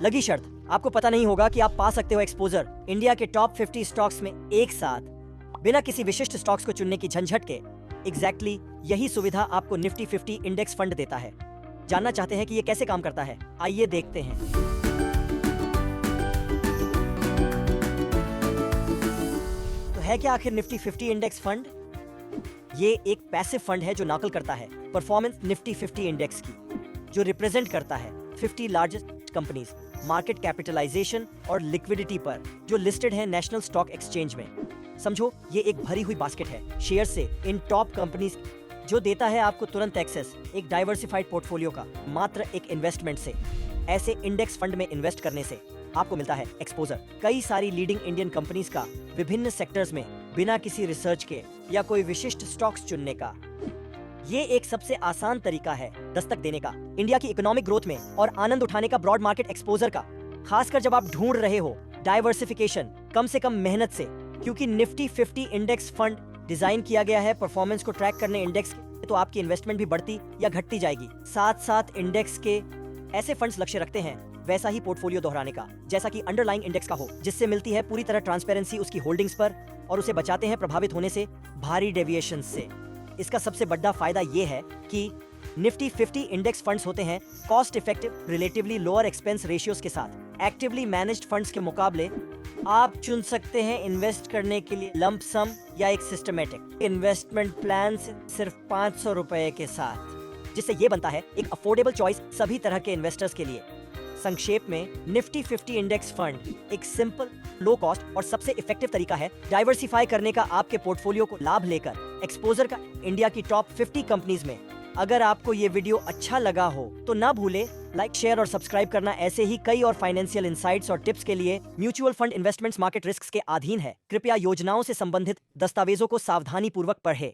लगी शर्त, आपको पता नहीं होगा कि आप पा सकते हो एक्सपोजर इंडिया के टॉप 50 स्टॉक्स में एक साथ, बिना किसी विशिष्ट स्टॉक्स को चुनने की झंझट के। एग्जैक्टली यही सुविधा आपको निफ्टी 50 इंडेक्स फंड देता है। जानना चाहते हैं कि ये कैसे काम करता है? आइए देखते हैं। तो है क्या आखिर निफ्टी 50 इंडेक्स फंड? ये एक पैसिव फंड है जो नकल करता है परफॉर्मेंस निफ्टी 50 इंडेक्स की, जो रिप्रेजेंट करता है 50 लार्जेस्ट कंपनीज, मार्केट कैपिटलाइजेशन और लिक्विडिटी पर, जो लिस्टेड है नेशनल स्टॉक एक्सचेंज में। समझो ये एक भरी हुई बास्केट है शेयर से इन टॉप कंपनीज, जो देता है आपको तुरंत एक्सेस एक डाइवर्सिफाइड पोर्टफोलियो का मात्र एक इन्वेस्टमेंट से। ऐसे इंडेक्स फंड में इन्वेस्ट करने से आपको मिलता है एक्सपोजर कई सारी लीडिंग इंडियन कंपनीज का विभिन्न सेक्टर्स में, बिना किसी रिसर्च के या कोई विशिष्ट स्टॉक्स चुनने का। ये एक सबसे आसान तरीका है दस्तक देने का इंडिया की इकोनॉमिक ग्रोथ में और आनंद उठाने का ब्रॉड मार्केट एक्सपोजर का, खासकर जब आप ढूंढ रहे हो डाइवर्सिफिकेशन कम से कम मेहनत से। क्योंकि निफ्टी 50 इंडेक्स फंड डिजाइन किया गया है परफॉर्मेंस को ट्रैक करने इंडेक्स के, तो आपकी इन्वेस्टमेंट भी बढ़ती या घटती जाएगी। साथ साथ इंडेक्स के ऐसे फंड्स लक्ष्य रखते हैं वैसा ही पोर्टफोलियो दोहराने का, जैसा कि अंडरलाइंग इंडेक्स का हो, जिससे मिलती है पूरी तरह ट्रांसपेरेंसी उसकी होल्डिंग्स पर और उसे बचाते हैं प्रभावित होने से भारी डेविएशन से। इसका सबसे बड़ा फायदा ये है कि निफ्टी 50 इंडेक्स फंड्स होते हैं cost effective, relatively lower expense ratios के साथ। एक्टिवली मैनेज्ड फंड्स के मुकाबले आप चुन सकते हैं इन्वेस्ट करने के लिए लंप सम या एक सिस्टमेटिक इन्वेस्टमेंट प्लान सिर्फ 500 रुपए के साथ, जिससे ये बनता है एक अफोर्डेबल चॉइस सभी तरह के इन्वेस्टर्स के लिए। संक्षेप में निफ्टी 50 इंडेक्स फंड एक सिंपल, लो कॉस्ट और सबसे इफेक्टिव तरीका है डाइवर्सिफाई करने का आपके पोर्टफोलियो को लाभ लेकर एक्सपोजर का इंडिया की टॉप 50 कंपनीज में। अगर आपको ये वीडियो अच्छा लगा हो तो ना भूले लाइक, शेयर और सब्सक्राइब करना। ऐसे ही कई और फाइनेंशियल इंसाइट्स और टिप्स के लिए mutual fund investments market risk के अधीन है। कृपया योजनाओं से संबंधित दस्तावेजों को सावधानी पूर्वक पढ़ें।